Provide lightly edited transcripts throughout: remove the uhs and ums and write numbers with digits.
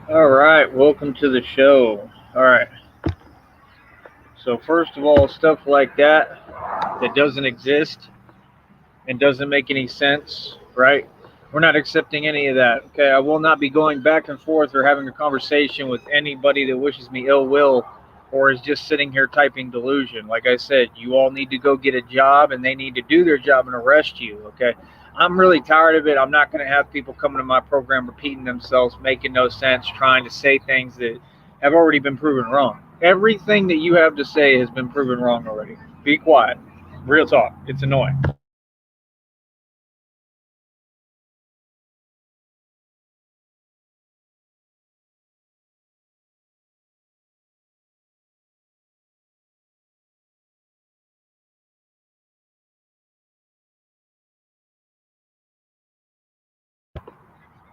All right, welcome to the show. All right, so first of all, stuff like that doesn't exist and doesn't make any sense, right? We're not accepting any of that. Okay, I will not be going back and forth or having a conversation with anybody that wishes me ill will or is just sitting here typing delusion. Like I said, you all need to go get a job and they need to do their job and arrest you. Okay, I'm really tired of it. I'm not going to have people coming to my program repeating themselves, making no sense, trying to say things that have already been proven wrong. Everything that you have to say has been proven wrong already. Be quiet. Real talk. It's annoying.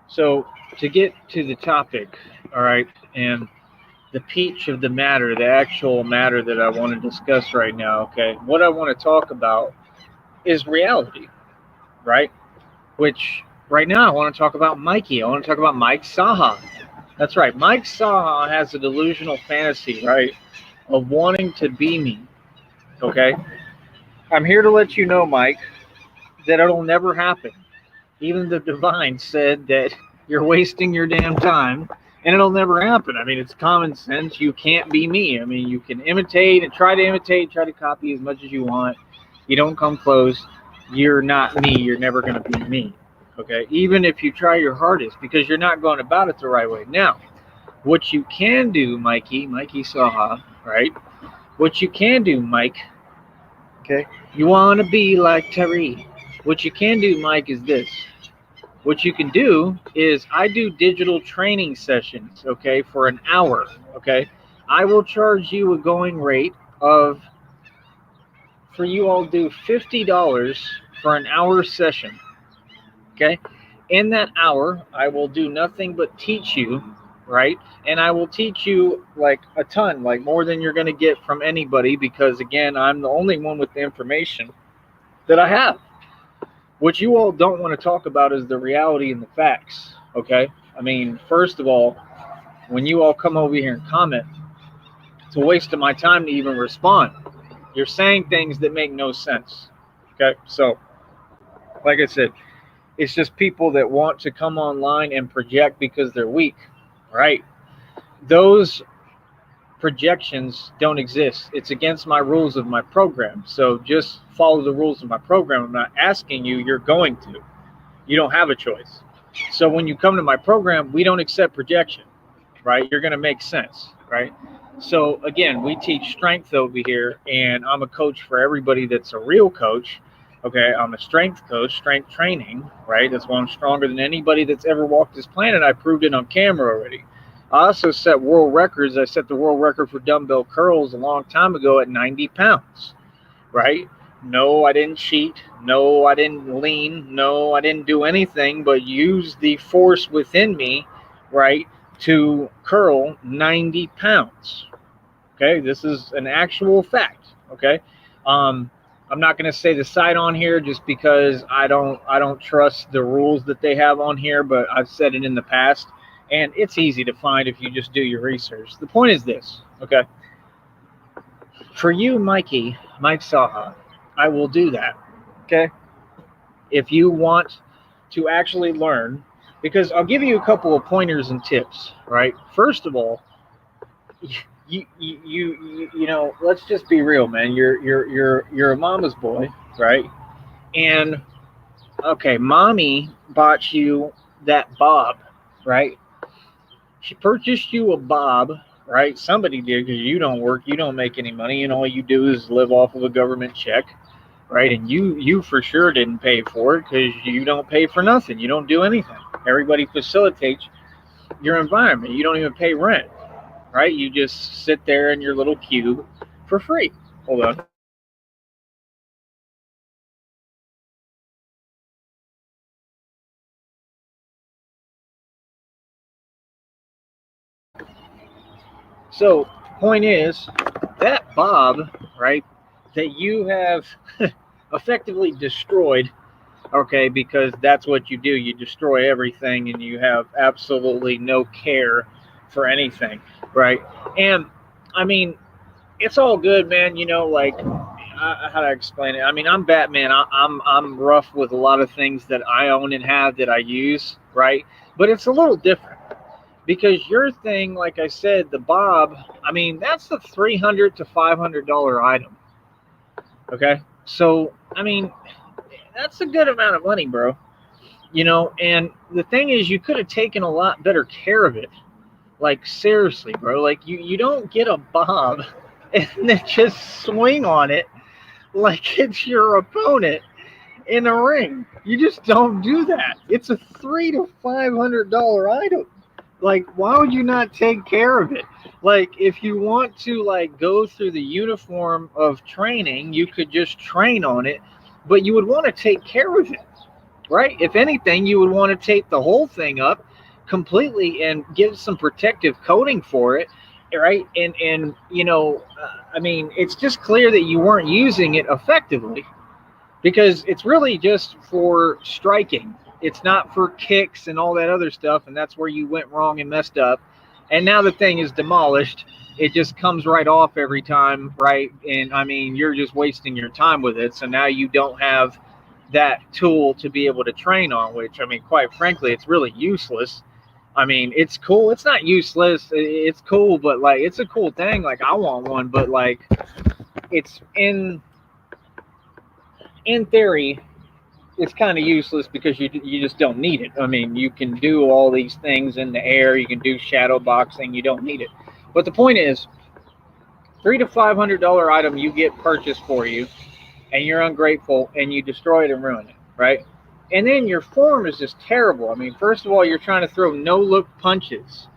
So, to get to the topic, all right, and the peach of the matter, the actual matter that I want to discuss right now, okay, what I want to talk about is reality, right? Which right now I want to talk about Mikey. I want to talk about Mike Saha. That's right. Mike Saha has a delusional fantasy, right, of wanting to be me, okay? I'm here to let you know, Mike, that it'll never happen. Even the divine said that you're wasting your damn time and it'll never happen. I mean, it's common sense. You can't be me. I mean, you can imitate, try to copy as much as you want. You don't come close. You're not me. You're never going to be me. Okay. Even if you try your hardest, because you're not going about it the right way. Now, what you can do, Mikey Saha, right? What you can do, Mike, okay? You want to be like Tari. What you can do, Mike, is this. What you can do is I do digital training sessions, okay, for an hour, okay? I will charge you a going rate of, for you all do $50 for an hour session, okay? In that hour, I will do nothing but teach you, right? And I will teach you like a ton, like more than you're going to get from anybody because, again, I'm the only one with the information that I have. What you all don't want to talk about is the reality and the facts, okay? I mean, first of all, when you all come over here and comment, it's a waste of my time to even respond. You're saying things that make no sense, okay? So, like I said, it's just people that want to come online and project because they're weak, right? Those projections don't exist. It's against my rules of my program. So just follow the rules of my program. I'm not asking you, you're going to. You don't have a choice. So when you come to my program, we don't accept projection, right? You're going to make sense, right? So again, we teach strength over here, and I'm a coach for everybody that's a real coach. Okay, I'm a strength coach, strength training, right? That's why I'm stronger than anybody that's ever walked this planet. I proved it on camera already. I also set world records. I set the world record for dumbbell curls a long time ago at 90 pounds, right? No, I didn't cheat. No, I didn't lean. No, I didn't do anything but use the force within me, right, to curl 90 pounds. Okay, this is an actual fact. Okay, um, I'm not going to say the site on here just because I don't trust the rules that they have on here, but I've said it in the past, and it's easy to find if you just do your research. The point is this. Okay, for you, Mikey, Mike Saha, I will do that. Okay, if you want to actually learn, because I'll give you a couple of pointers and tips. Right, first of all, you know, let's just be real, man. You're a mama's boy, right? And okay, mommy bought you that bob, right? She purchased you a bob, right? Somebody did because you don't work, you don't make any money, and all you do is live off of a government check, right? And you for sure didn't pay for it because you don't pay for nothing. You don't do anything. Everybody facilitates your environment. You don't even pay rent, right? You just sit there in your little cube for free. Hold on. So, point is, that Bob, right, that you have effectively destroyed, okay, because that's what you do. You destroy everything and you have absolutely no care for anything, right? And I mean, it's all good, man. You know, like how do I explain it? I mean, I'm Batman. I'm rough with a lot of things that I own and have that I use, right? But it's a little different because your thing, like I said, the Bob. I mean, that's the $300 to $500 item. Okay, so I mean, that's a good amount of money, bro. You know, and the thing is, you could have taken a lot better care of it. Like seriously, bro. Like you don't get a Bob and then just swing on it like it's your opponent in a ring. You just don't do that. It's a $300 to $500 item. Like, why would you not take care of it? Like, if you want to like go through the uniform of training, you could just train on it, but you would want to take care of it, right? If anything, you would want to tape the whole thing up completely and give some protective coating for it, right? And you know, I mean, it's just clear that you weren't using it effectively because it's really just for striking. It's not for kicks and all that other stuff, and that's where you went wrong and messed up. And now the thing is demolished. It just comes right off every time, right? And I mean, you're just wasting your time with it. So now you don't have that tool to be able to train on, which I mean, quite frankly, it's really useless. I mean, it's cool. It's not useless. It's cool, but like, it's a cool thing. Like, I want one, but like, it's in theory, it's kind of useless because you just don't need it. I mean, you can do all these things in the air. You can do shadow boxing. You don't need it. But the point is, $300 to $500 item you get purchased for you, and you're ungrateful, and you destroy it and ruin it, right? And then your form is just terrible. I mean, first of all, you're trying to throw no-look punches.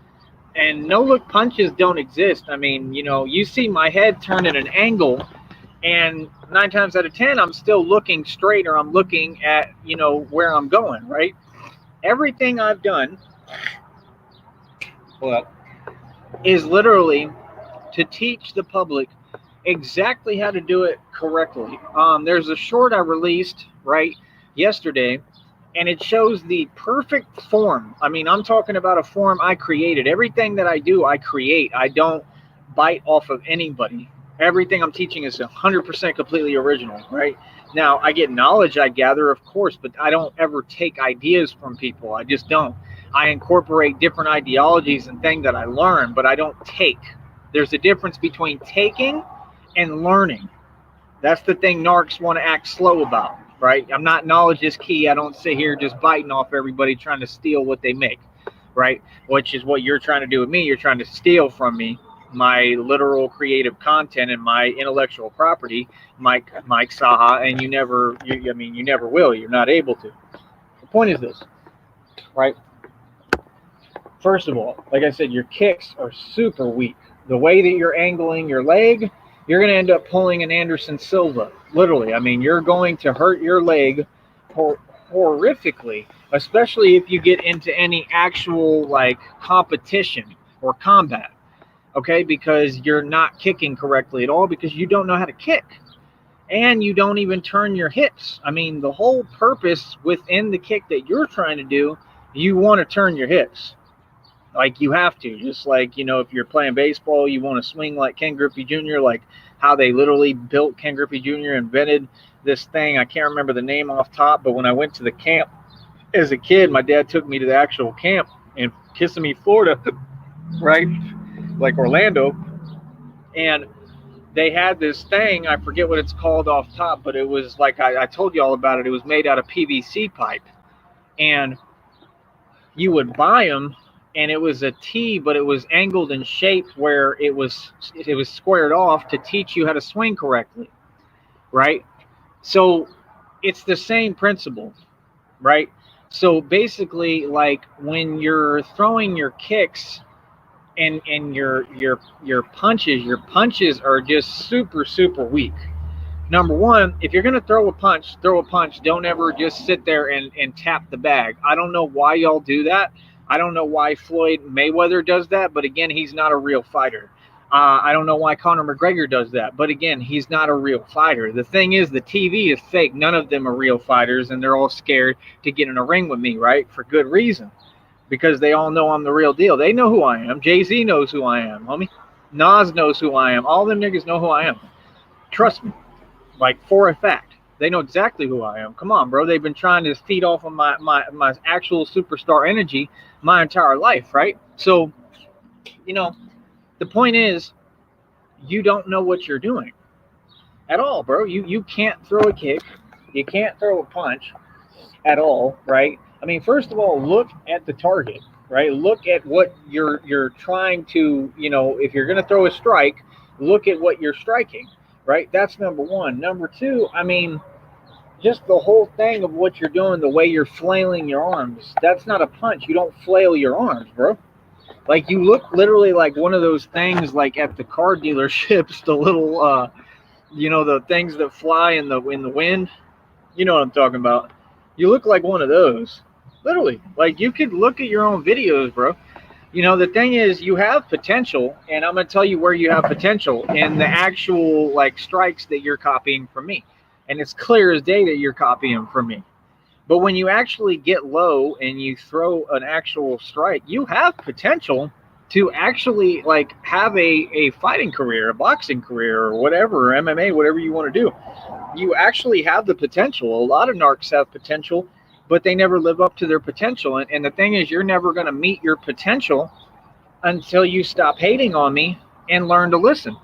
And no-look punches don't exist. I mean, you know, you see my head turn at an angle, and 9 times out of 10, I'm still looking straight, or I'm looking at, you know, where I'm going, right? Everything I've done, well, is literally to teach the public exactly how to do it correctly. There's a short I released right yesterday, and it shows the perfect form. I mean, I'm talking about a form I created. Everything that I do, I create. I don't bite off of anybody. Everything I'm teaching is 100% completely original, right? Now, I get knowledge I gather, of course, but I don't ever take ideas from people. I just don't. I incorporate different ideologies and things that I learn, but I don't take. There's a difference between taking and learning. That's the thing narcs want to act slow about, right? I'm not knowledge is key. I don't sit here just biting off everybody trying to steal what they make, right? Which is what you're trying to do with me. You're trying to steal from me my literal creative content and my intellectual property, Mike Saha, and you never will. You're not able to. The point is this, right? First of all, like I said, your kicks are super weak. The way that you're angling your leg, you're going to end up pulling an Anderson Silva. Literally. I mean, you're going to hurt your leg horrifically, especially if you get into any actual like competition or combat. Okay, because you're not kicking correctly at all because you don't know how to kick. And you don't even turn your hips. I mean, the whole purpose within the kick that you're trying to do, you want to turn your hips. Like you have to. Just like, you know, if you're playing baseball, you want to swing like Ken Griffey Jr., like how they literally built Ken Griffey Jr., invented this thing. I can't remember the name off top, but when I went to the camp as a kid, my dad took me to the actual camp in Kissimmee, Florida, right? Like Orlando, and they had this thing, I forget what it's called off top, but it was like I told you all about it. It was made out of PVC pipe, and you would buy them, and it was a T, but it was angled and shaped where it was squared off to teach you how to swing correctly, right? So it's the same principle, right? So basically, like when you're throwing your kicks and your punches are just super weak. Number one, if you're going to throw a punch. Don't ever just sit there and tap the bag. I don't know why y'all do that. I don't know why Floyd Mayweather does that, but again, he's not a real fighter. I don't know why Conor McGregor does that, but again, he's not a real fighter. The thing is, the TV is fake. None of them are real fighters, and they're all scared to get in a ring with me, right? For good reason. because they all know I'm the real deal. They know who I am. Jay-Z knows who I am, homie. Nas knows who I am. All them niggas know who I am. Trust me. Like, for a fact. They know exactly who I am. Come on, bro. They've been trying to feed off of my actual superstar energy my entire life, right? So, the point is, you don't know what you're doing at all, bro. You can't throw a kick. You can't throw a punch at all, right? I mean, first of all, look at the target, right? Look at what you're trying to, if you're going to throw a strike, look at what you're striking, right? That's number one. Number two, I mean, just the whole thing of what you're doing, the way you're flailing your arms, that's not a punch. You don't flail your arms, bro. Like, you look literally like one of those things like at the car dealerships, the little the things that fly in the wind. You know what I'm talking about. You look like one of those. Literally. Like, you could look at your own videos, bro. The thing is, you have potential, and I'm going to tell you where you have potential in the actual, like, strikes that you're copying from me. And it's clear as day that you're copying from me. But when you actually get low and you throw an actual strike, you have potential to actually, like, have a fighting career, a boxing career, or whatever, or MMA, whatever you want to do. You actually have the potential. A lot of narcs have potential, but they never live up to their potential. And the thing is, you're never going to meet your potential until you stop hating on me and learn to listen.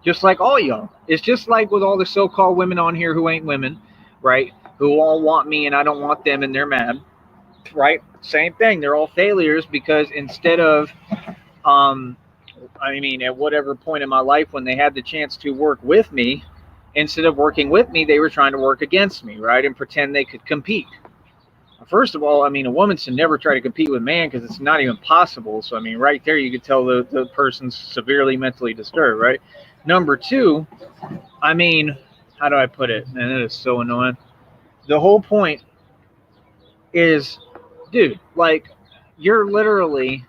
Just like all y'all. It's just like with all the so-called women on here who ain't women, right? Who all want me and I don't want them and they're mad, right? Same thing. They're all failures because instead of, at whatever point in my life when they had the chance to work with me, instead of working with me, they were trying to work against me, right? And pretend they could compete. First of all, a woman should never try to compete with man because it's not even possible. So, right there, you could tell the person's severely mentally disturbed, right? Number two, how do I put it? Man, that is so annoying. The whole point is, dude, like, you're literally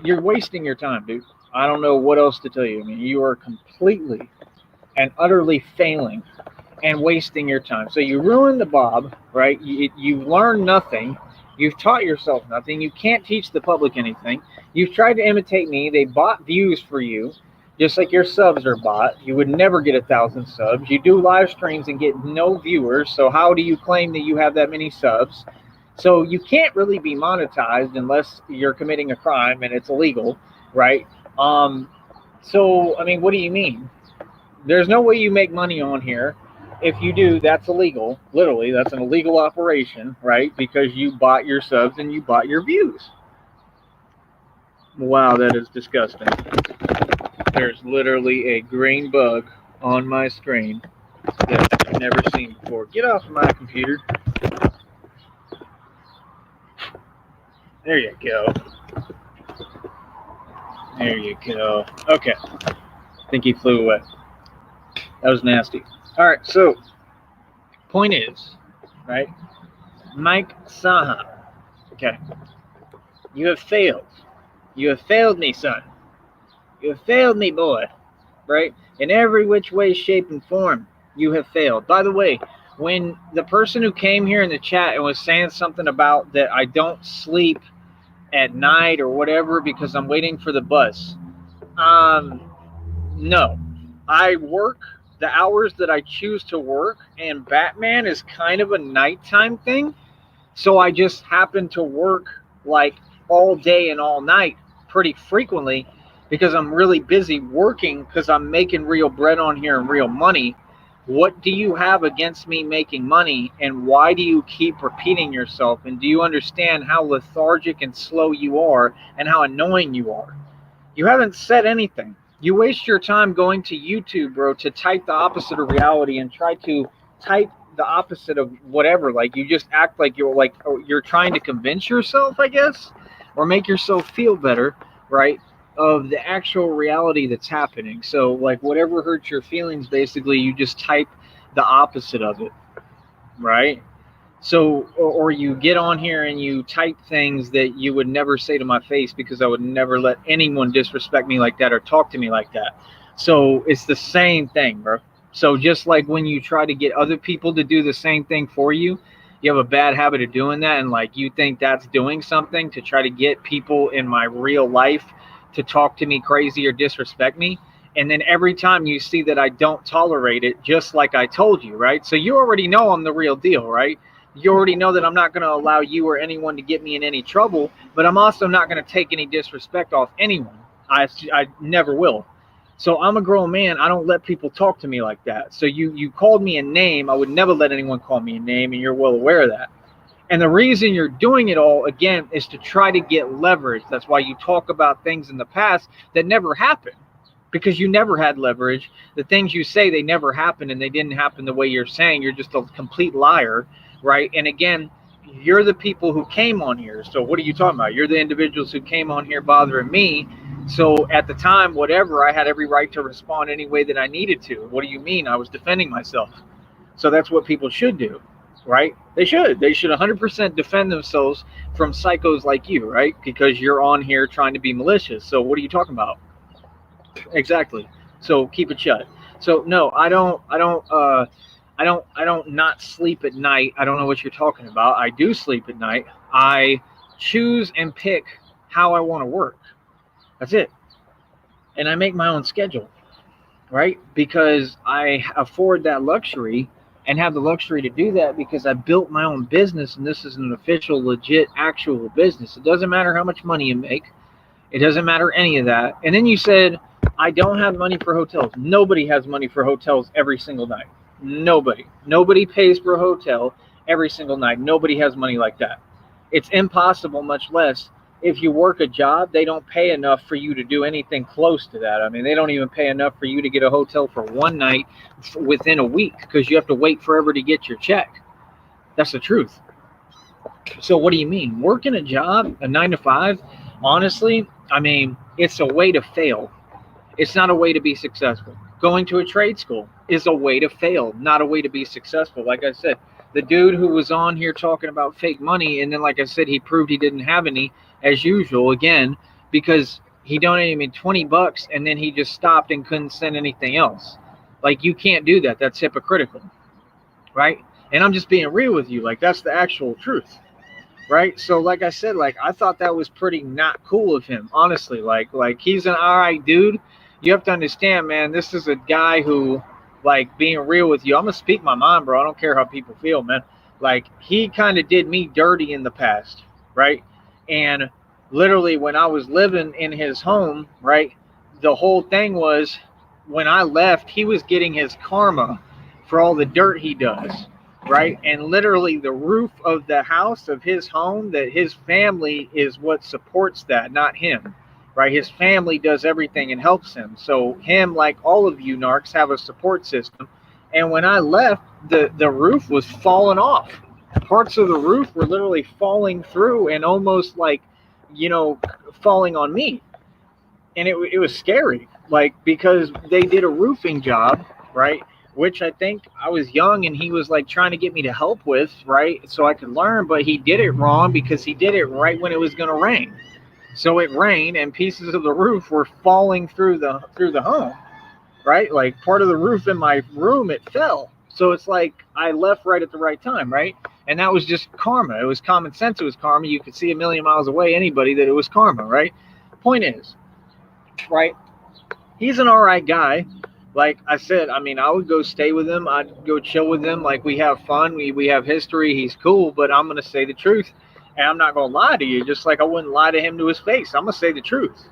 you're wasting your time, dude. I don't know what else to tell you. You are completely and utterly failing and wasting your time. So you ruined the bob, right? You've learned nothing. You've taught yourself nothing. You can't teach the public anything. You've tried to imitate me. They bought views for you, just like your subs are bought. You would never get 1,000 subs. You do live streams and get no viewers. So how do you claim that you have that many subs? So you can't really be monetized unless you're committing a crime and it's illegal, right? So, what do you mean? There's no way you make money on here. If you do, that's illegal. Literally, that's an illegal operation, right? Because you bought your subs and you bought your views. Wow, that is disgusting. There's literally a green bug on my screen that I've never seen before. Get off of my computer. There you go. There you go. Okay. I think he flew away. That was nasty. All right, so point is, right? Mike Saha. Okay. You have failed. You have failed me, son. You have failed me, boy. Right? In every which way, shape, and form, you have failed. By the way, when the person who came here in the chat and was saying something about that I don't sleep at night or whatever because I'm waiting for the bus, no. I work the hours that I choose to work, and Batman is kind of a nighttime thing. So I just happen to work like all day and all night pretty frequently because I'm really busy working because I'm making real bread on here and real money. What do you have against me making money, and why do you keep repeating yourself? And do you understand how lethargic and slow you are and how annoying you are? You haven't said anything. You waste your time going to YouTube, bro, to type the opposite of reality and try to type the opposite of whatever. Like, you just act like you're trying to convince yourself, I guess, or make yourself feel better, right, of the actual reality that's happening. So, like, whatever hurts your feelings, basically, you just type the opposite of it, right? So, or you get on here and you type things that you would never say to my face because I would never let anyone disrespect me like that or talk to me like that. So it's the same thing, bro. So just like when you try to get other people to do the same thing for you, You have a bad habit of doing that, and like you think that's doing something to try to get people in my real life to talk to me crazy or disrespect me. And then every time you see that I don't tolerate it, just like I told you, right? So you already know I'm the real deal, right? You already know that I'm not going to allow you or anyone to get me in any trouble, but I'm also not going to take any disrespect off anyone. I never will. So I'm a grown man. I don't let people talk to me like that. So you called me a name. I would never let anyone call me a name, and you're well aware of that. And the reason you're doing it all, again, is to try to get leverage. That's why you talk about things in the past that never happened, because you never had leverage. The things you say, they never happened, and they didn't happen the way you're saying. You're just a complete liar, right? And again, you're the people who came on here. So what are you talking about? You're the individuals who came on here bothering me. So at the time, whatever, I had every right to respond any way that I needed to. What do you mean? I was defending myself. So that's what people should do, right? They should 100% defend themselves from psychos like you, right? Because you're on here trying to be malicious. So what are you talking about? Exactly. So keep it shut. So no, I don't not sleep at night. I don't know what you're talking about. I do sleep at night. I choose and pick how I want to work. That's it. And I make my own schedule, right? Because I afford that luxury and have the luxury to do that because I built my own business, and this is an official, legit, actual business. It doesn't matter how much money you make. It doesn't matter any of that. And then you said, I don't have money for hotels. Nobody has money for hotels every single night. Nobody pays for a hotel every single night. Nobody has money like that. It's impossible, much less if you work a job, they don't pay enough for you to do anything close to that. I mean, they don't even pay enough for you to get a hotel for one night within a week because you have to wait forever to get your check. That's the truth. So what do you mean? Working a job, a 9 to 5, honestly, I mean, it's a way to fail. It's not a way to be successful. Going to a trade school is a way to fail, not a way to be successful. Like I said, the dude who was on here talking about fake money, and then, like I said, he proved he didn't have any, as usual, again, because he donated me $20 and then he just stopped and couldn't send anything else. Like, you can't do that. That's hypocritical, right? And I'm just being real with you. Like, that's the actual truth, right? So, like I said, like, I thought that was pretty not cool of him, honestly. Like he's an all right dude. You have to understand, man, this is a guy who, like, being real with you, I'm going to speak my mind, bro. I don't care how people feel, man. Like, he kind of did me dirty in the past, right? And literally when I was living in his home, right, the whole thing was when I left, he was getting his karma for all the dirt he does, right? And literally the roof of the house of his home, that his family is what supports that, not him, right? His family does everything and helps him. So him, like all of you narcs, have a support system. And when I left, the roof was falling off. Parts of the roof were literally falling through and almost like, you know, falling on me. And it was scary, like, because they did a roofing job, right? Which I think I was young and he was like trying to get me to help with, right? So I could learn, but he did it wrong because he did it right when it was going to rain. So it rained and pieces of the roof were falling through the home, right? Like part of the roof in my room, it fell. So it's like I left right at the right time, right? And that was just karma. It was common sense. It was karma. You could see a million miles away, anybody, that it was karma, right? Point is, right, he's an all right guy. Like I said, I mean, I would go stay with him. I'd go chill with him. Like, we have fun. We have history. He's cool, but I'm going to say the truth. And I'm not going to lie to you, just like I wouldn't lie to him to his face. I'm going to say the truth.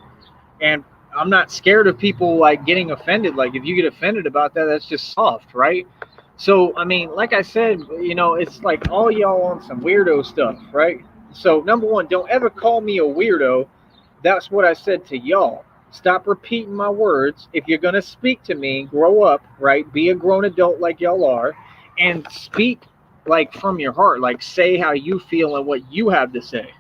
And I'm not scared of people, like, getting offended. Like, if you get offended about that, that's just soft, right? So, I mean, like I said, you know, it's like all y'all on some weirdo stuff, right? So, number one, don't ever call me a weirdo. That's what I said to y'all. Stop repeating my words. If you're going to speak to me, grow up, right? Be a grown adult like y'all are, and speak, like, from your heart. Like, say how you feel and what you have to say,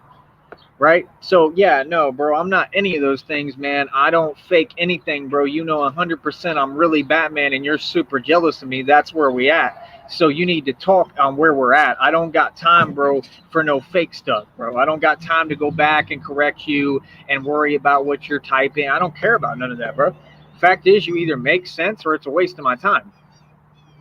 right? So, yeah, no, bro, I'm not any of those things, man. I don't fake anything, bro. You know 100% I'm really Batman, and you're super jealous of me. That's where we at. So you need to talk on where we're at. I don't got time, bro, for no fake stuff, bro. I don't got time to go back and correct you and worry about what you're typing. I don't care about none of that, bro. Fact is, you either make sense or it's a waste of my time.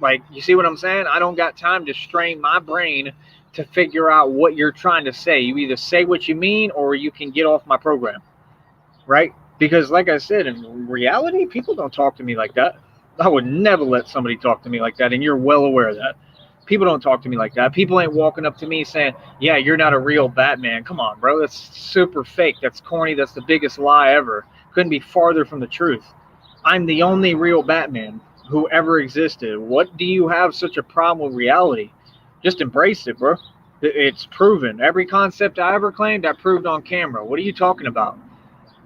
Like, you see what I'm saying? I don't got time to strain my brain to figure out what you're trying to say. You either say what you mean or you can get off my program, right? Because like I said, in reality, people don't talk to me like that. I would never let somebody talk to me like that, and you're well aware of that. People don't talk to me like that. People ain't walking up to me saying, yeah, you're not a real Batman. Come on, bro. That's super fake. That's corny. That's the biggest lie ever. Couldn't be farther from the truth. I'm the only real Batman who ever existed. What do you have such a problem with reality? Just embrace it, bro. It's proven. Every concept I ever claimed, I proved on camera. What are you talking about?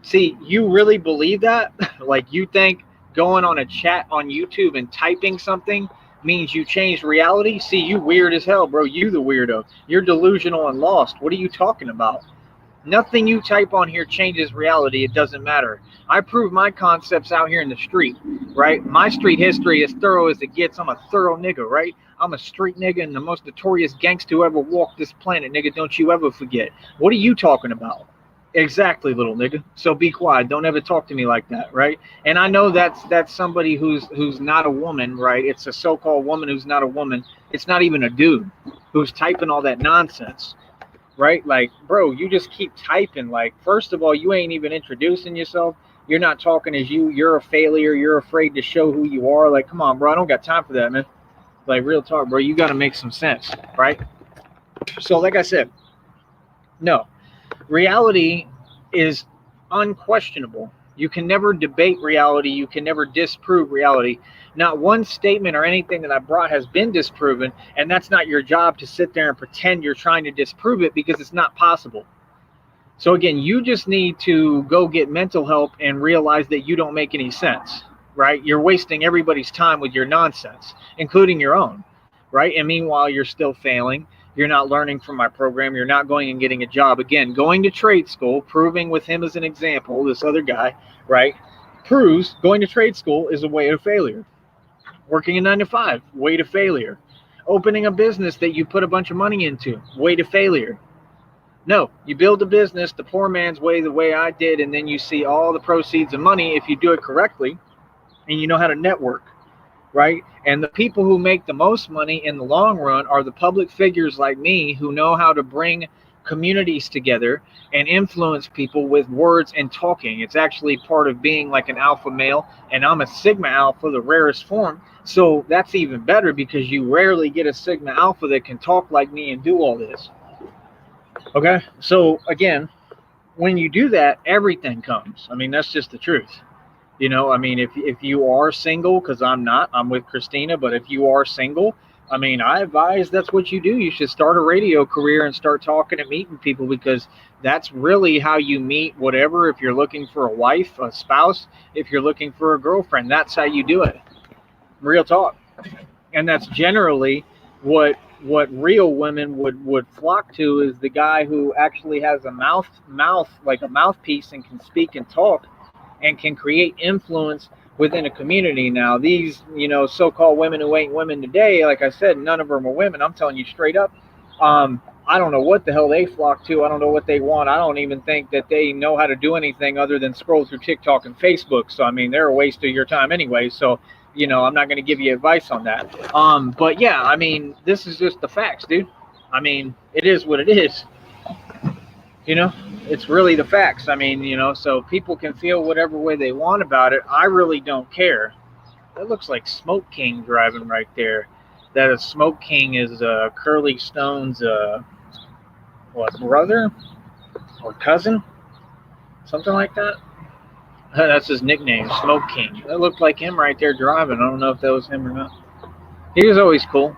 See, you really believe that? Like, you think going on a chat on YouTube and typing something means you changed reality? See, you weird as hell, bro. You the weirdo. You're delusional and lost. What are you talking about? Nothing you type on here changes reality. It doesn't matter. I prove my concepts out here in the street, right? My street history is thorough as it gets. I'm a thorough nigga, right? I'm a street nigga and the most notorious gangster who ever walked this planet, nigga. Don't you ever forget. What are you talking about? Exactly, little nigga. So be quiet. Don't ever talk to me like that, right? And I know that's somebody who's not a woman, right? It's a so-called woman who's not a woman. It's not even a dude who's typing all that nonsense, right? Like, bro, you just keep typing. Like, first of all, you ain't even introducing yourself. You're not talking as you. You're a failure. You're afraid to show who you are. Like, come on, bro. I don't got time for that, man. Like, real talk, bro. You got to make some sense, right? So, like I said, no. Reality is unquestionable. You can never debate reality. You can never disprove reality. Not one statement or anything that I brought has been disproven, and that's not your job to sit there and pretend you're trying to disprove it, because it's not possible. So again, you just need to go get mental help and realize that you don't make any sense, right? You're wasting everybody's time with your nonsense, including your own, right? And meanwhile, you're still failing. You're not learning from my program. You're not going and getting a job. Again, going to trade school, proving with him as an example, this other guy, right, proves going to trade school is a way to failure. Working a 9-to-5, way to failure. Opening a business that you put a bunch of money into, way to failure. No, you build a business the poor man's way, the way I did, and then you see all the proceeds and money if you do it correctly and you know how to network. Right? And the people who make the most money in the long run are the public figures like me who know how to bring communities together and influence people with words and talking. It's actually part of being like an alpha male, and I'm a sigma alpha, the rarest form. So that's even better, because you rarely get a sigma alpha that can talk like me and do all this. Okay? So again, when you do that, everything comes. I mean, that's just the truth. You know, I mean, if you are single, because I'm not, I'm with Christina, but if you are single, I mean, I advise that's what you do. You should start a radio career and start talking and meeting people, because that's really how you meet whatever. If you're looking for a wife, a spouse, if you're looking for a girlfriend, that's how you do it. Real talk. And that's generally what real women would flock to, is the guy who actually has a mouth like a mouthpiece and can speak and talk and can create influence within a community. Now, these, you know, so-called women who ain't women today, like I said, none of them are women. I'm telling you straight up. I don't know what the hell they flock to. I don't know what they want. I don't even think that they know how to do anything other than scroll through TikTok and Facebook. So, I mean, they're a waste of your time anyway. So, you know, I'm not going to give you advice on that. But yeah, I mean, this is just the facts, dude. I mean, it is what it is. You know, it's really the facts. I mean, you know, so people can feel whatever way they want about it. I really don't care. That looks like Smoke King driving right there. That is Smoke King is Curly Stone's brother or cousin, something like that. That's his nickname, Smoke King. That looked like him right there driving. I don't know if that was him or not. He was always cool,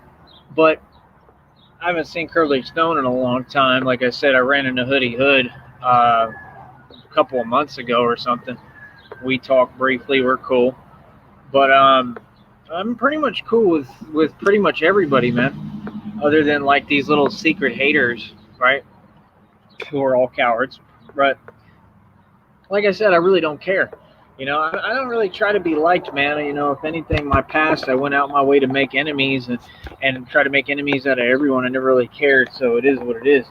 but I haven't seen Curly Stone in a long time. Like I said, I ran into Hoodie Hood a couple of months ago or something. We talked briefly. We're cool, but I'm pretty much cool with pretty much everybody, man. Other than like these little secret haters, right? Who are all cowards. But like I said, I really don't care. You know, I don't really try to be liked, man. You know, if anything, my past, I went out my way to make enemies and try to make enemies out of everyone. I never really cared, so it is what it is.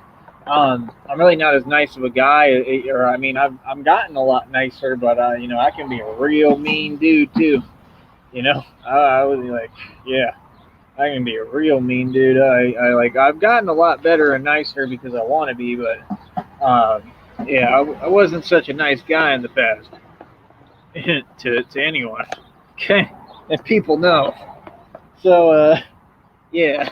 I'm really not as nice of a guy, or I mean, I've gotten a lot nicer, but you know, I can be a real mean dude too. You know, I was like, yeah. I can be a real mean dude. I've gotten a lot better and nicer because I want to be, but yeah, I wasn't such a nice guy in the past to anyone. Okay, and people know. So yeah.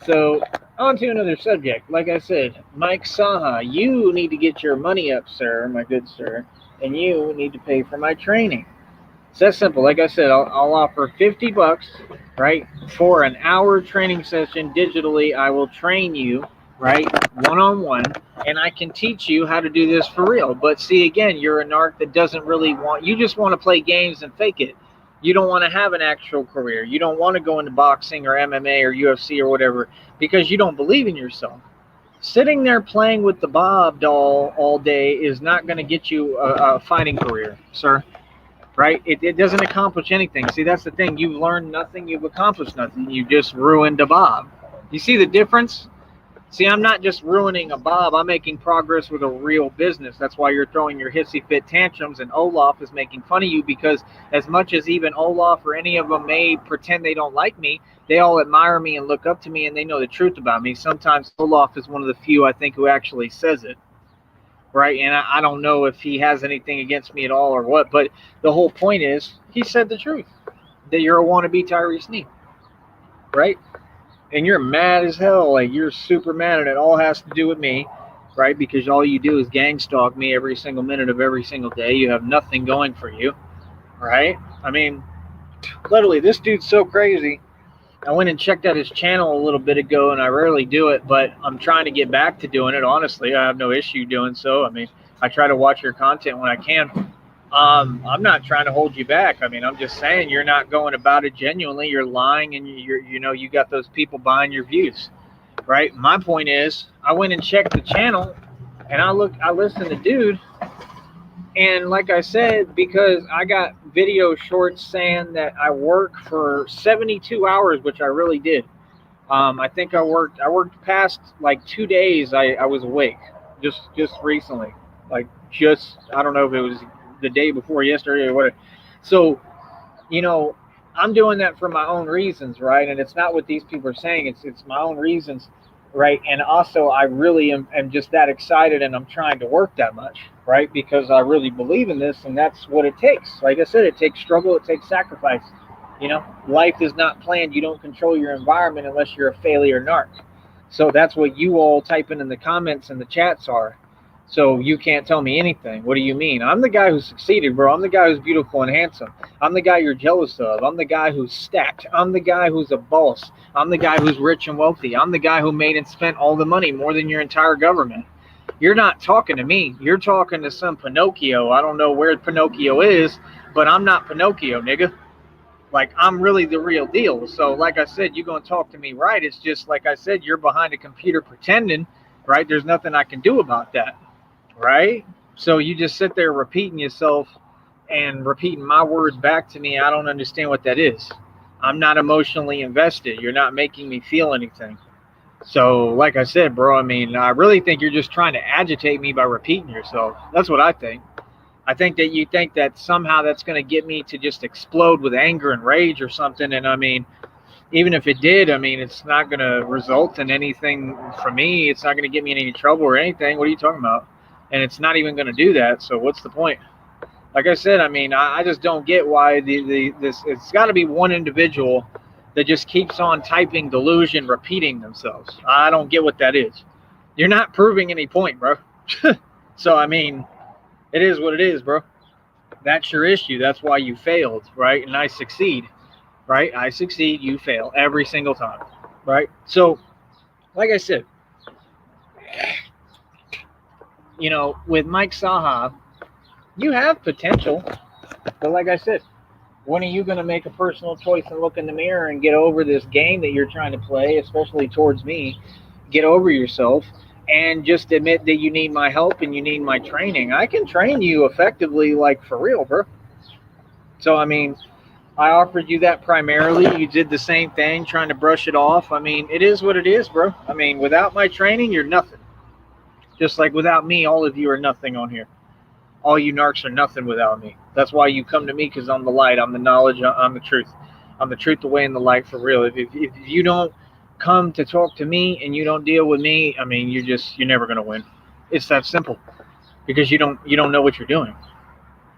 So on to another subject. Like I said, Mike Saha, you need to get your money up, sir, my good sir, and you need to pay for my training. It's that simple. Like I said, I'll offer $50, right, for an hour training session digitally. I will train you, right, one on one, and I can teach you how to do this for real. But see, again, you're a narc that doesn't really want. You just want to play games and fake it. You don't want to have an actual career. You don't want to go into boxing or MMA or UFC or whatever because you don't believe in yourself. Sitting there playing with the Bob doll all day is not going to get you a fighting career, sir. Right? It doesn't accomplish anything. See, that's the thing. You've learned nothing. You've accomplished nothing. You just ruined a Bob. You see the difference? See, I'm not just ruining a Bob. I'm making progress with a real business. That's why you're throwing your hissy fit tantrums, and Olaf is making fun of you because as much as even Olaf or any of them may pretend they don't like me, they all admire me and look up to me, and they know the truth about me. Sometimes Olaf is one of the few, I think, who actually says it. Right, and I don't know if he has anything against me at all or what, but the whole point is he said the truth, that you're a wannabe Tyrese Neal, right? And you're mad as hell, like you're super mad, and it all has to do with me, right? Because all you do is gang stalk me every single minute of every single day. You have nothing going for you, right? I mean, literally, this dude's so crazy. I went and checked out his channel a little bit ago, and I rarely do it, but I'm trying to get back to doing it. Honestly, I have no issue doing so. I mean, I try to watch your content when I can. I'm not trying to hold you back. I mean, I'm just saying you're not going about it genuinely. You're lying, and you got those people buying your views, right? My point is, I went and checked the channel, and I listened to dude. And like I said, because I got video shorts saying that I work for 72 hours, which I really did. I think I worked past like 2 days. I was awake just recently, like I don't know if it was the day before yesterday or whatever. So, I'm doing that for my own reasons, right? And it's not what these people are saying. It's my own reasons, right? And also, I really am just that excited, and I'm trying to work that much, right? Because I really believe in this, and that's what it takes. Like I said, it takes struggle, it takes sacrifice. Life is not planned. You don't control your environment unless you're a failure narc. So that's what you all typing in the comments and the chats are. So you can't tell me anything. What do you mean? I'm the guy who succeeded, bro. I'm the guy who's beautiful and handsome. I'm the guy you're jealous of. I'm the guy who's stacked. I'm the guy who's a boss. I'm the guy who's rich and wealthy. I'm the guy who made and spent all the money, more than your entire government. You're not talking to me. You're talking to some Pinocchio. I don't know where Pinocchio is, but I'm not Pinocchio, nigga. Like, I'm really the real deal. So, like I said, you're going to talk to me right. It's just, like I said, you're behind a computer pretending, right? There's nothing I can do about that, right? So you just sit there repeating yourself and repeating my words back to me. I don't understand what that is. I'm not emotionally invested. You're not making me feel anything. So, like I said, bro, I mean, I really think you're just trying to agitate me by repeating yourself. That's what I think. I think that you think that somehow that's going to get me to just explode with anger and rage or something. And I mean, even if it did, I mean, it's not going to result in anything for me. It's not going to get me in any trouble or anything. What are you talking about? And it's not even going to do that. So what's the point? Like I said, I mean, I just don't get why it's got to be one individual that just keeps on typing delusion, repeating themselves. I don't get what that is. You're not proving any point, bro. So, I mean, it is what it is, bro. That's your issue. That's why you failed, right? And I succeed, right? I succeed, you fail every single time, right? So, like I said, with Mike Saha, you have potential. But like I said, when are you going to make a personal choice and look in the mirror and get over this game that you're trying to play, especially towards me? Get over yourself and just admit that you need my help and you need my training. I can train you effectively, like for real, bro. So, I mean, I offered you that primarily. You did the same thing, trying to brush it off. I mean, it is what it is, bro. I mean, without my training, you're nothing. Just like without me, all of you are nothing on here. All you narcs are nothing without me. That's why you come to me, because I'm the light, I'm the knowledge, I'm the truth. I'm the truth, the way, and the light for real. If you don't come to talk to me and you don't deal with me, I mean, you're never gonna win. It's that simple because you don't know what you're doing.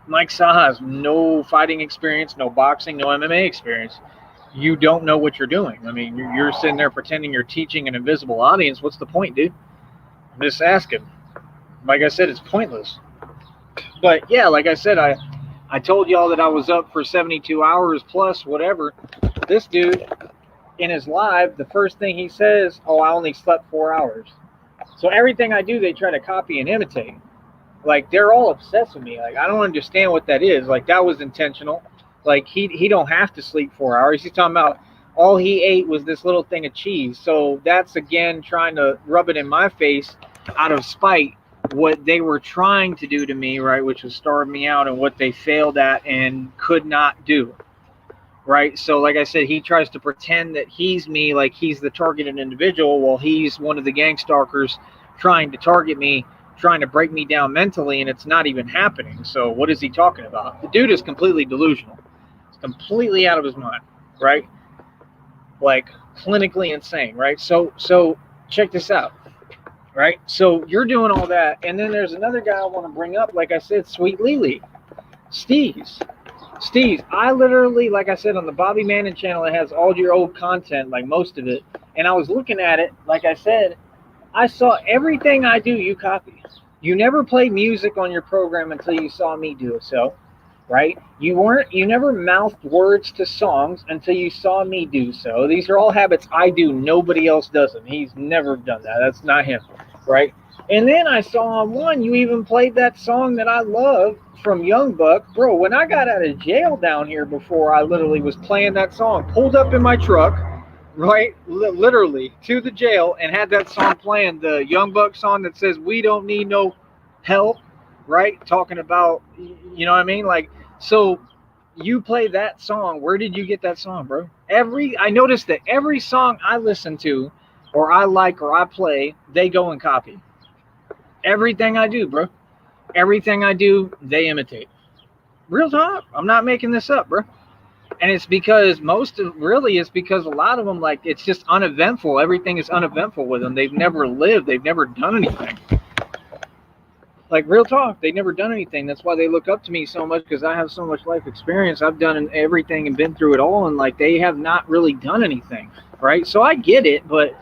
Mike Saha has no fighting experience, no boxing, no MMA experience. You don't know what you're doing. I mean, you're sitting there pretending you're teaching an invisible audience. What's the point, dude? I'm just asking. Like I said, it's pointless. But yeah, like I said, I told y'all that I was up for 72 hours plus whatever. This dude, in his live, the first thing he says, oh, I only slept 4 hours. So everything I do, they try to copy and imitate. Like, they're all obsessed with me. Like, I don't understand what that is. Like, that was intentional. Like, he don't have to sleep 4 hours. He's talking about all he ate was this little thing of cheese. So that's, again, trying to rub it in my face out of spite what they were trying to do to me, right, which was starve me out, and what they failed at and could not do, right? So like I said, he tries to pretend that he's me, like he's the targeted individual, while he's one of the gang stalkers trying to target me, trying to break me down mentally, and it's not even happening. So what is he talking about? The dude is completely delusional. He's completely out of his mind, right? Like clinically insane, right? So check this out, right? So you're doing all that, and then there's another guy I want to bring up, like I said, Sweet Lily, Steez, I literally, like I said, on the Bobby Manning channel, it has all your old content, like most of it, and I was looking at it, like I said, I saw everything I do, you copy. You never played music on your program until you saw me do it, so, right? You never mouthed words to songs until you saw me do so. These are all habits I do. Nobody else does them. He's never done that. That's not him, right? And then I saw on one, you even played that song that I love from Young Buck. Bro, when I got out of jail down here before, I literally was playing that song, pulled up in my truck, right, literally to the jail, and had that song playing, the Young Buck song that says, we don't need no help, right? Talking about, you know what I mean? Like, so you play that song. Where did you get that song, bro? I noticed that every song I listen to or I like or I play, they go and copy. Everything I do, bro. Everything I do, they imitate. Real talk. I'm not making this up, bro. And it's because it's because a lot of them, like, it's just uneventful. Everything is uneventful with them. They've never lived. They've never done anything. Like, real talk, they've never done anything. That's why they look up to me so much, because I have so much life experience. I've done everything and been through it all, and like, they have not really done anything, right? So I get it, but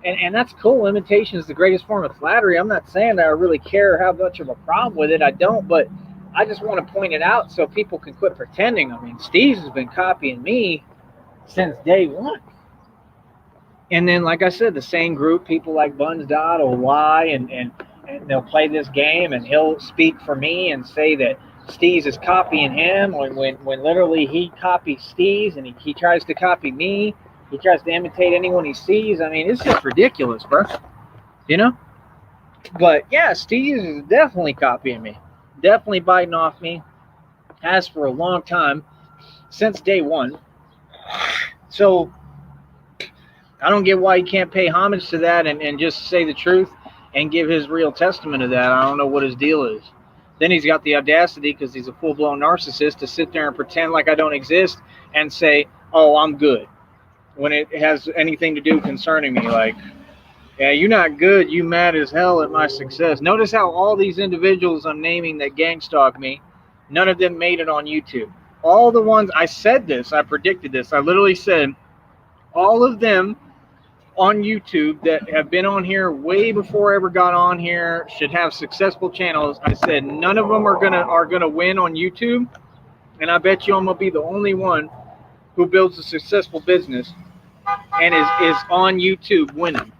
and that's cool. Imitation is the greatest form of flattery. I'm not saying that I really care how much of a problem with it. I don't, but I just want to point it out so people can quit pretending. I mean, Steve has been copying me since day one. And then, like I said, the same group, people like Buns Dodd will lie and they'll play this game, and he'll speak for me and say that Steez is copying him when literally he copies Steez, and he tries to copy me. He tries to imitate anyone he sees. I mean, it's just ridiculous, bro. You know? But yeah, Steez is definitely copying me. Definitely biting off me. Has for a long time, since day one. So I don't get why he can't pay homage to that and just say the truth and give his real testament of that. I don't know what his deal is. Then he's got the audacity, because he's a full-blown narcissist, to sit there and pretend like I don't exist and say, oh, I'm good, when it has anything to do concerning me. Like, yeah, you're not good. You mad as hell at my success. Notice how all these individuals I'm naming that gang stalk me, none of them made it on YouTube. All the ones, I said this, I predicted this. I literally said, all of them on YouTube that have been on here way before I ever got on here should have successful channels. I said none of them are gonna win on YouTube, and I bet you I'm gonna be the only one who builds a successful business and is on YouTube winning.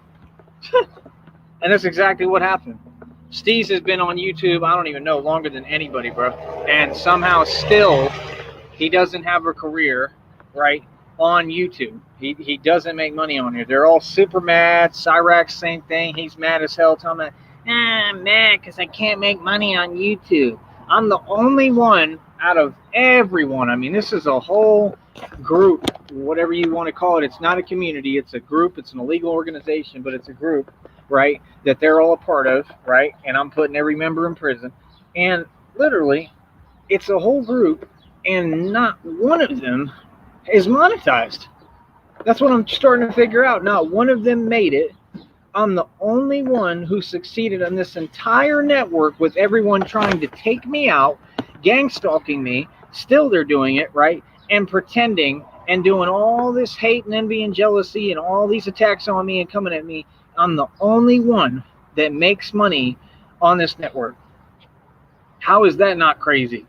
And that's exactly what happened. Steez has been on YouTube, I don't even know, longer than anybody, bro. And somehow still he doesn't have a career, right, on YouTube. He doesn't make money on here. They're all super mad. Cyrax, same thing. He's mad as hell, telling me, I'm mad because I can't make money on YouTube. I'm the only one out of everyone. I mean, this is a whole group, whatever you want to call it. It's not a community. It's a group. It's an illegal organization, but it's a group, right, that they're all a part of, right? And I'm putting every member in prison. And literally, it's a whole group, and not one of them is monetized. That's what I'm starting to figure out. Not one of them made it. I'm the only one who succeeded on this entire network with everyone trying to take me out, gang stalking me. Still they're doing it, right? And pretending and doing all this hate and envy and jealousy and all these attacks on me and coming at me. I'm the only one that makes money on this network. How is that not crazy?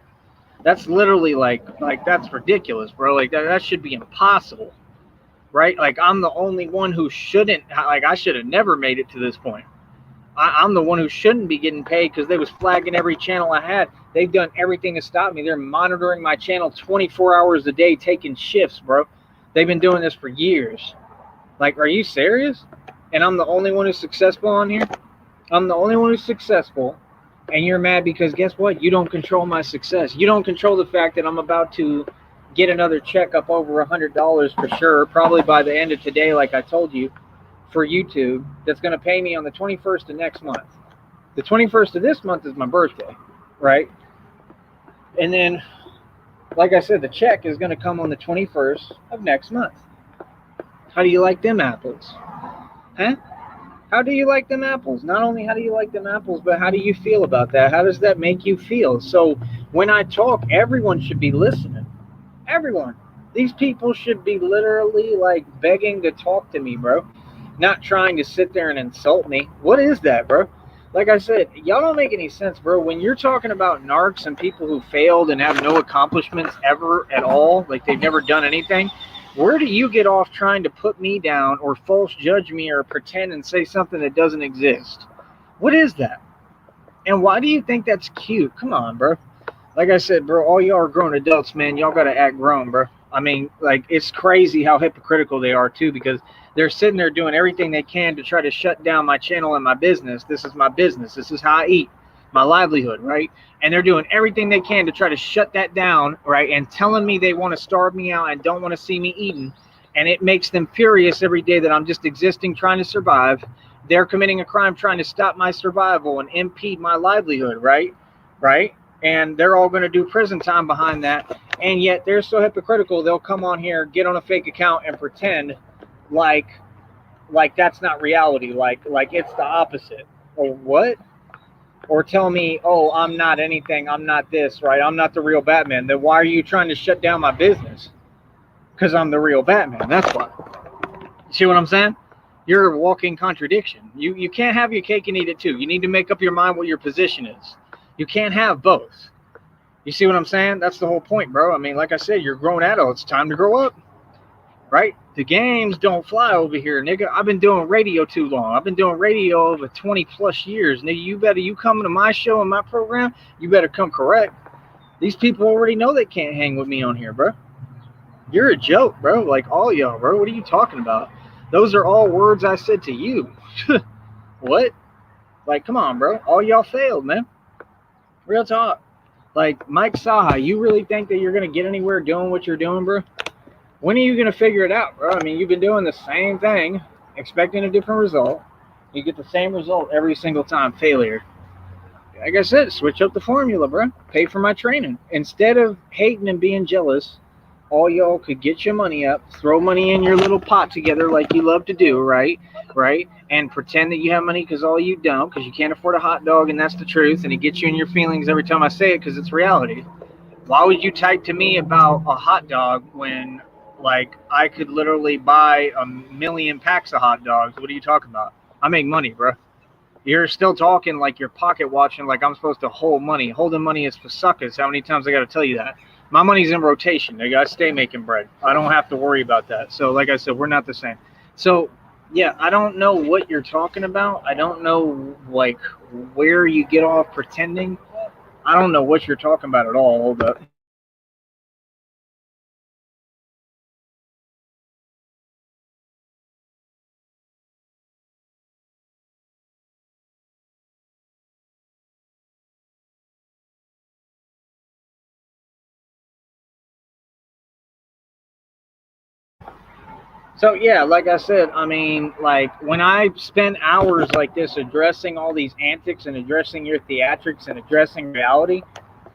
That's literally like that's ridiculous, bro. Like that should be impossible, right? Like I'm the only one who shouldn't, like I should have never made it to this point. I'm the one who shouldn't be getting paid because they was flagging every channel I had. They've done everything to stop me. They're monitoring my channel 24 hours a day, taking shifts, bro. They've been doing this for years. Like, are you serious? And I'm the only one who's successful on here? I'm the only one who's successful. And you're mad because guess what? You don't control my success. You don't control the fact that I'm about to get another check up over $100 for sure, probably by the end of today, like I told you, for YouTube, that's going to pay me on the 21st of next month. The 21st of this month is my birthday, right? And then, like I said, the check is going to come on the 21st of next month. How do you like them apples? Huh? How do you like them apples? Not only how do you like them apples, but how do you feel about that? How does that make you feel? So when I talk, everyone should be listening. Everyone. These people should be literally like begging to talk to me, bro. Not trying to sit there and insult me. What is that, bro? Like I said, y'all don't make any sense, bro. When you're talking about narcs and people who failed and have no accomplishments ever at all, like they've never done anything, where do you get off trying to put me down or false judge me or pretend and say something that doesn't exist? What is that? And why do you think that's cute? Come on, bro. Like I said, bro, all y'all are grown adults, man. Y'all got to act grown, bro. I mean, like, it's crazy how hypocritical they are, too, because they're sitting there doing everything they can to try to shut down my channel and my business. This is my business. This is how I eat, my livelihood, right? And they're doing everything they can to try to shut that down, right? And telling me they want to starve me out and don't want to see me eating. And it makes them furious every day that I'm just existing, trying to survive. They're committing a crime trying to stop my survival and impede my livelihood, right? Right? And they're all going to do prison time behind that. And yet they're so hypocritical, they'll come on here, get on a fake account and pretend like that's not reality, like it's the opposite. Or what? Or tell me, oh, I'm not anything, I'm not this, right? I'm not the real Batman. Then why are you trying to shut down my business? Because I'm the real Batman, that's why. You see what I'm saying? You're a walking contradiction. You can't have your cake and eat it too. You need to make up your mind what your position is. You can't have both. You see what I'm saying? That's the whole point, bro. I mean, like I said, you're grown adults. It's time to grow up, right? The games don't fly over here, nigga. I've been doing radio too long. I've been doing radio over 20 plus years. Nigga, you coming to my show and my program, you better come correct. These people already know they can't hang with me on here, bro. You're a joke, bro. Like all y'all, bro. What are you talking about? Those are all words I said to you. What? Like, come on, bro. All y'all failed, man. Real talk. Like, Mike Saha, you really think that you're going to get anywhere doing what you're doing, bro? When are you going to figure it out, bro? I mean, you've been doing the same thing, expecting a different result. You get the same result every single time, failure. Like I said, switch up the formula, bro. Pay for my training. Instead of hating and being jealous, all y'all could get your money up, throw money in your little pot together like you love to do, right? Right? And pretend that you have money because all you don't, because you can't afford a hot dog, and that's the truth, and it gets you in your feelings every time I say it because it's reality. Why would you type to me about a hot dog when, like, I could literally buy 1,000,000 packs of hot dogs? What are you talking about? I make money, bro. You're still talking like you're pocket watching like I'm supposed to hold money. Holding money is for suckers. How many times I got to tell you that? My money's in rotation. They got to stay making bread. I don't have to worry about that. So like I said, we're not the same. So, yeah, I don't know what you're talking about. I don't know, like, where you get off pretending. I don't know what you're talking about at all. Hold up. So, yeah, like I said, I mean, like, when I spend hours like this addressing all these antics and addressing your theatrics and addressing reality,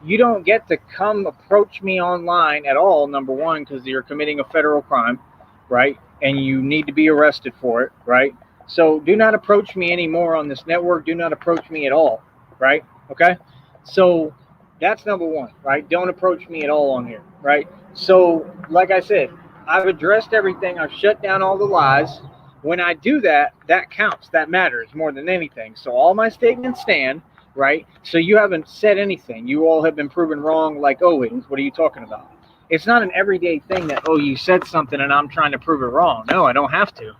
you don't get to come approach me online at all, number one, because you're committing a federal crime, right? And you need to be arrested for it, right? So do not approach me anymore on this network. Do not approach me at all, right? Okay? So that's number one, right? Don't approach me at all on here, right? So, like I said, I've addressed everything. I've shut down all the lies. When I do that, that counts. That matters more than anything. So all my statements stand, right? So you haven't said anything. You all have been proven wrong like always. What are you talking about? It's not an everyday thing that, oh, you said something and I'm trying to prove it wrong. No, I don't have to.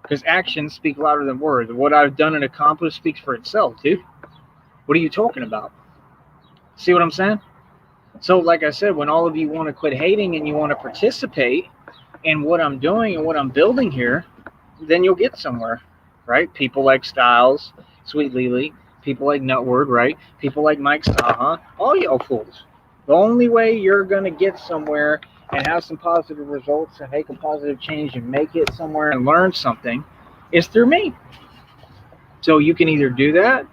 Because actions speak louder than words. What I've done and accomplished speaks for itself, dude. What are you talking about? See what I'm saying? So, like I said, when all of you want to quit hating and you want to participate in what I'm doing and what I'm building here, then you'll get somewhere, right? People like Styles, Sweet Lily, people like Nutword, right? People like Mike Saha, all y'all fools. The only way you're going to get somewhere and have some positive results and make a positive change and make it somewhere and learn something is through me. So you can either do that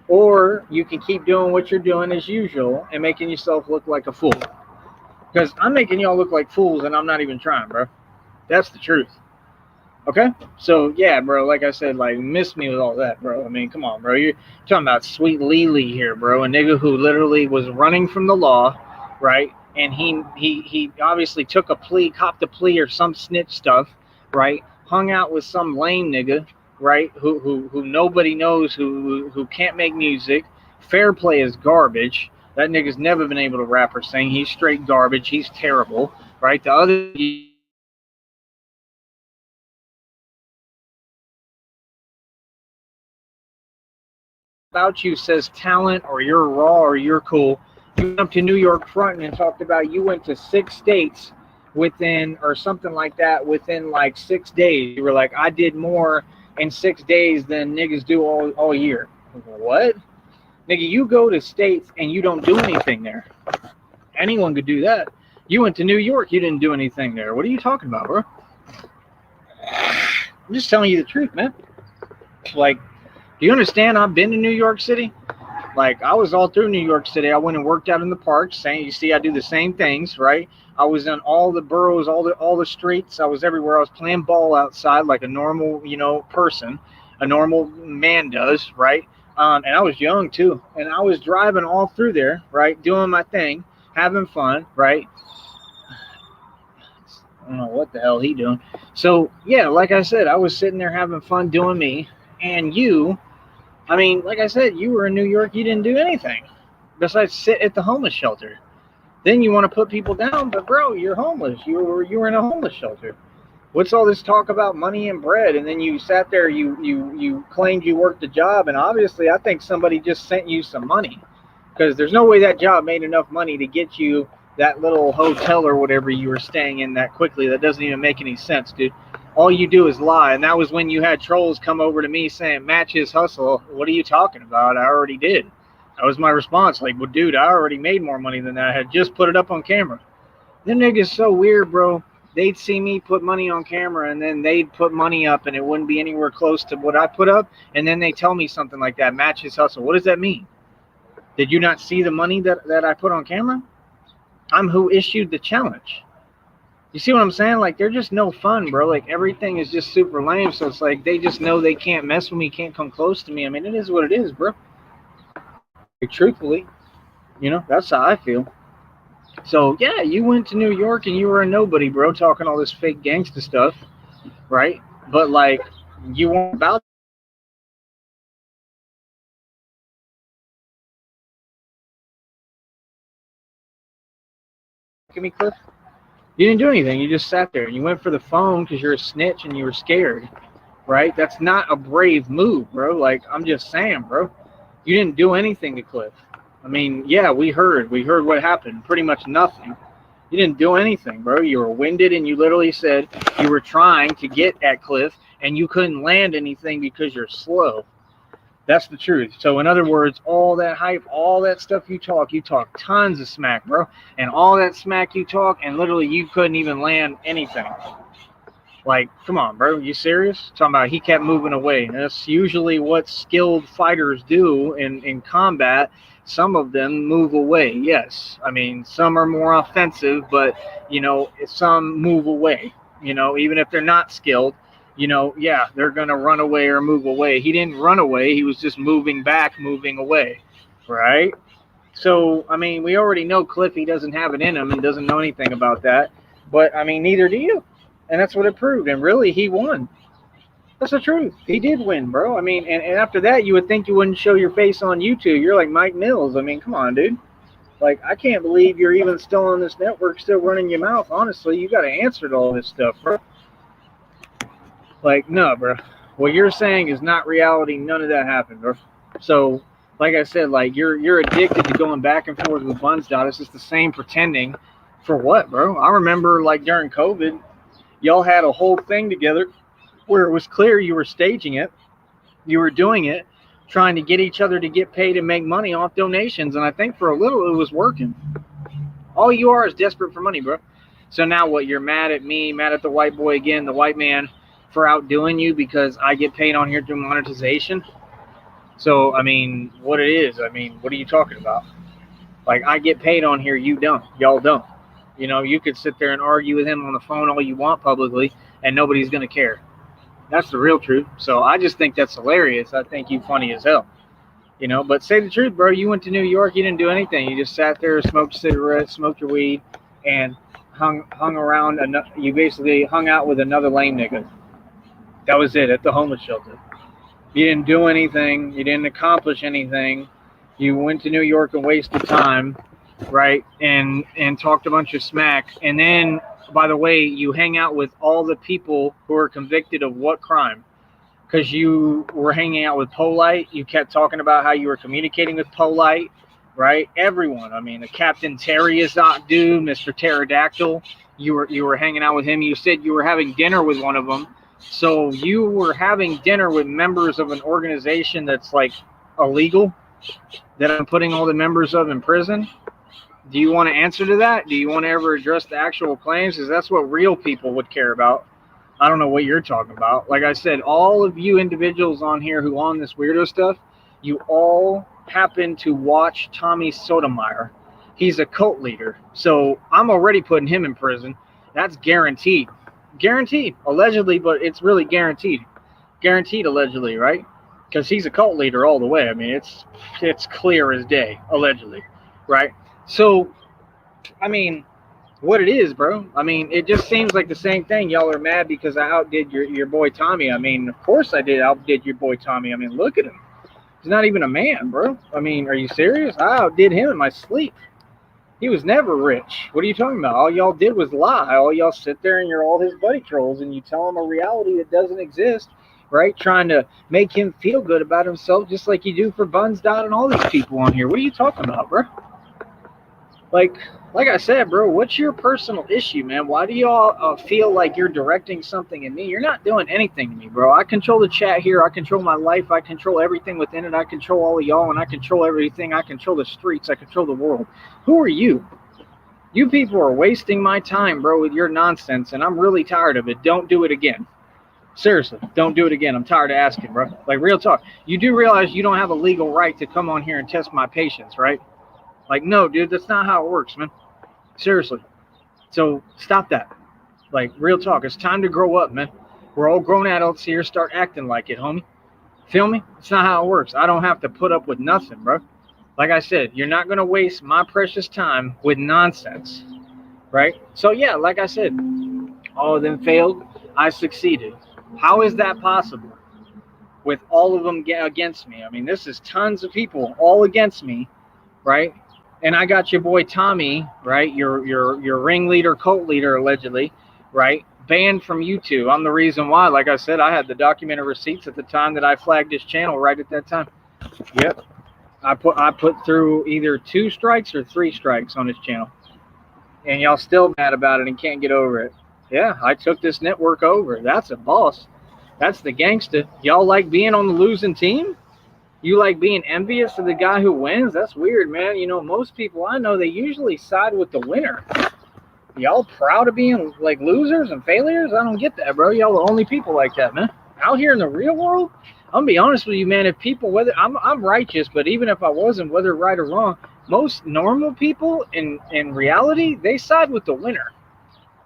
or you can keep doing what you're doing as usual and making yourself look like a fool. Because I'm making y'all look like fools and I'm not even trying, bro. That's the truth. Okay? So, yeah, bro, like I said, like, miss me with all that, bro. I mean, come on, bro. You're talking about Sweet Lily here, bro. A nigga who literally was running from the law, right? And he obviously took a plea, copped a plea or some snitch stuff, right? Hung out with some lame nigga, right? Who nobody knows, who can't make music. Fair Play is garbage. That nigga's never been able to rap or sing. He's straight garbage. He's terrible, right? The other about you says talent or you're raw or you're cool. You went up to New York Front and talked about you went to 6 states within or something like that within like 6 days. You were like, I did more in 6 days than niggas do all year. What? Nigga, you go to states and you don't do anything there. Anyone could do that. You went to New York, you didn't do anything there. What are you talking about, bro? I'm just telling you the truth, man. Like, do you understand? I've been to New York City. Like, I was all through New York City. I went and worked out in the parks. Saying, you see, I do the same things, right? I was in all the boroughs, all the streets. I was everywhere. I was playing ball outside like a normal, person, a normal man does, right? And I was young too, and I was driving all through there, right, doing my thing, having fun, right? I don't know what the hell he doing. So yeah, like I said, I was sitting there having fun doing me, and you. I mean, like I said, you were in New York. You didn't do anything besides sit at the homeless shelter. Then you want to put people down, but bro, you're homeless. You were in a homeless shelter. What's all this talk about money and bread? And then you sat there, you claimed you worked a job, and obviously I think somebody just sent you some money, because there's no way that job made enough money to get you that little hotel or whatever you were staying in that quickly. That doesn't even make any sense, dude. All you do is lie. And that was when you had trolls come over to me saying, match his hustle. What are you talking about? I already did. That was my response. Like, well, dude, I already made more money than that. I had just put it up on camera. Them niggas so weird, bro. They'd see me put money on camera, and then they'd put money up, and it wouldn't be anywhere close to what I put up. And then they tell me something like that, match his hustle. What does that mean? Did you not see the money that I put on camera? I'm who issued the challenge. You see what I'm saying? Like, they're just no fun, bro. Like, everything is just super lame. So it's like they just know they can't mess with me, can't come close to me. I mean, it is what it is, bro. Like, truthfully, that's how I feel. So, yeah, you went to New York and you were a nobody, bro, talking all this fake gangsta stuff, right? But, like, you weren't about me, Cliff. You didn't do anything. You just sat there and you went for the phone because you're a snitch and you were scared, right? That's not a brave move, bro. Like, I'm just saying, bro. You didn't do anything to Cliff. I mean, yeah, we heard what happened. Pretty much nothing. You didn't do anything, bro. You were winded and you literally said you were trying to get at Cliff and you couldn't land anything because you're slow. That's the truth. So in other words, all that hype, all that stuff you talk tons of smack, bro. And all that smack you talk, and literally you couldn't even land anything. Like, come on, bro, you serious? Talking about he kept moving away. That's usually what skilled fighters do in combat. Some of them move away, yes. I mean, some are more offensive, but, some move away. Even if they're not skilled, yeah, they're going to run away or move away. He didn't run away. He was just moving back, moving away, right? So, I mean, we already know Cliffy doesn't have it in him and doesn't know anything about that. But, I mean, neither do you. And that's what it proved. And really, he won. That's the truth. He did win, bro. I mean, and after that, you would think you wouldn't show your face on YouTube. You're like Mike Mills. I mean, come on, dude. Like, I can't believe you're even still on this network, still running your mouth. Honestly, you got to answer to all this stuff, bro. Like, no, bro. What you're saying is not reality. None of that happened, bro. So, like I said, like, you're addicted to going back and forth with Bunsdot. It's just the same pretending. For what, bro? I remember, like, during COVID, y'all had a whole thing together where it was clear you were staging it. You were doing it, trying to get each other to get paid and make money off donations. And I think for a little it was working. All you are is desperate for money, bro. So now what? You're mad at me, mad at the white boy again, the white man, for outdoing you because I get paid on here through monetization. So, I mean, what it is, I mean, what are you talking about? Like, I get paid on here, you don't. Y'all don't. You could sit there and argue with him on the phone all you want publicly, and nobody's going to care. That's the real truth. So I just think that's hilarious. I think you funny as hell. But say the truth, bro. You went to New York. You didn't do anything. You just sat there, smoked cigarettes, smoked your weed, and hung around. You basically hung out with another lame nigga. That was it at the homeless shelter. You didn't do anything. You didn't accomplish anything. You went to New York and wasted time, right? And talked a bunch of smack. And then, by the way, you hang out with all the people who are convicted of what crime? Because you were hanging out with Polite. You kept talking about how you were communicating with Polite, right? Everyone. I mean, the Captain Terryazok dude, Mr. Pterodactyl. You were hanging out with him. You said you were having dinner with one of them. So you were having dinner with members of an organization that's like illegal, that I'm putting all the members of in prison. Do you want to answer to that? Do you want to ever address the actual claims? Because that's what real people would care about. I don't know what you're talking about. Like I said, all of you individuals on here who on this weirdo stuff, you all happen to watch Tommy Sotomayor. He's a cult leader. So I'm already putting him in prison. That's guaranteed. Guaranteed. Allegedly, but it's really guaranteed. Guaranteed allegedly, right? Because he's a cult leader all the way. I mean, it's clear as day, allegedly, right? So, I mean, what it is, bro. I mean, it just seems like the same thing. Y'all are mad because I outdid your boy Tommy. I mean, of course I outdid your boy Tommy. I mean, look at him. He's not even a man, bro. I mean, are you serious? I outdid him in my sleep. He was never rich. What are you talking about? All y'all did was lie. All y'all sit there and you're all his buddy trolls and you tell him a reality that doesn't exist, right? Trying to make him feel good about himself just like you do for Bunsdot and all these people on here. What are you talking about, bro? Like I said, bro, what's your personal issue, man? Why do y'all feel like you're directing something at me? You're not doing anything to me, bro. I control the chat here. I control my life. I control everything within it. I control all of y'all, and I control everything. I control the streets. I control the world. Who are you? You people are wasting my time, bro, with your nonsense, and I'm really tired of it. Don't do it again. Seriously, don't do it again. I'm tired of asking, bro. Like, real talk. You do realize you don't have a legal right to come on here and test my patience, right? Like, no, dude, that's not how it works, man. Seriously. So stop that. Like, real talk. It's time to grow up, man. We're all grown adults here. Start acting like it, homie. Feel me? It's not how it works. I don't have to put up with nothing, bro. Like I said, you're not going to waste my precious time with nonsense, right? So, yeah, like I said, all of them failed. I succeeded. How is that possible with all of them against me? I mean, this is tons of people all against me, right? And I got your boy Tommy, right? Your ringleader, cult leader, allegedly, right? Banned from YouTube. I'm the reason why. Like I said, I had the documented receipts at the time that I flagged his channel right at that time. Yep. I put through either 2 strikes or 3 strikes on his channel. And y'all still mad about it and can't get over it. Yeah, I took this network over. That's a boss. That's the gangster. Y'all like being on the losing team? You like being envious of the guy who wins? That's weird, man. You know, most people I know, they usually side with the winner. Y'all proud of being like losers and failures? I don't get that, bro. Y'all the only people like that, man. Out here in the real world, I'm gonna be honest with you, man. If people, whether I'm righteous, but even if I wasn't, whether right or wrong, most normal people in reality, they side with the winner.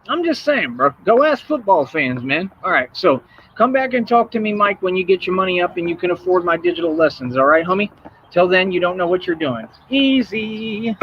I'm just saying, bro. Go ask football fans, man. All right, so come back and talk to me, Mike, when you get your money up and you can afford my digital lessons. All right, homie? Till then, you don't know what you're doing. Easy.